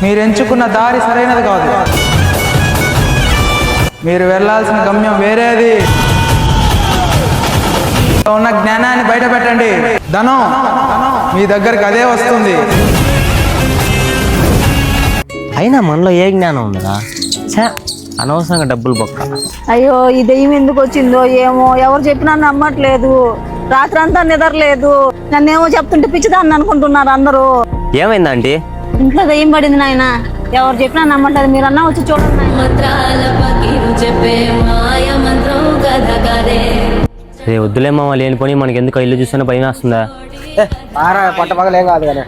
మీరు ఎంచుకున్న దారి సరైనది కాదు. మీరు వెళ్ళాల్సిన గమ్యం వేరేది. ఉన్న జ్ఞానాన్ని బయట పెట్టండి. ధనం మీ దగ్గరికి అదే వస్తుంది. అయినా మనలో ఏ జ్ఞానం ఉందిరా? అనవసరంగా డబ్బులు బొక్క. అయ్యో ఈ దెయ్యం ఎందుకు వచ్చిందో ఏమో, ఎవరు చెప్పినా నమ్మట్లేదు. రాత్రంతా నిద్రలేదు. నన్నేమో చెప్తుంటే పిచ్చిదాన్ని అనుకుంటున్నారు అందరూ. ఏమైందా ఆంటీ? ఇంట్లో దెయ్యం పడింది నాయన. ఎవరు చెప్పినా నమ్మట్లేదు. మీరన్నా వచ్చి చూడండి. రే వద్దులే మామ, లేనిపోని మనకి ఎందుకు ఇల్లు చూస్తున్నా భయం వేస్తుందా? పట్ట పగలేం కాదు కానీ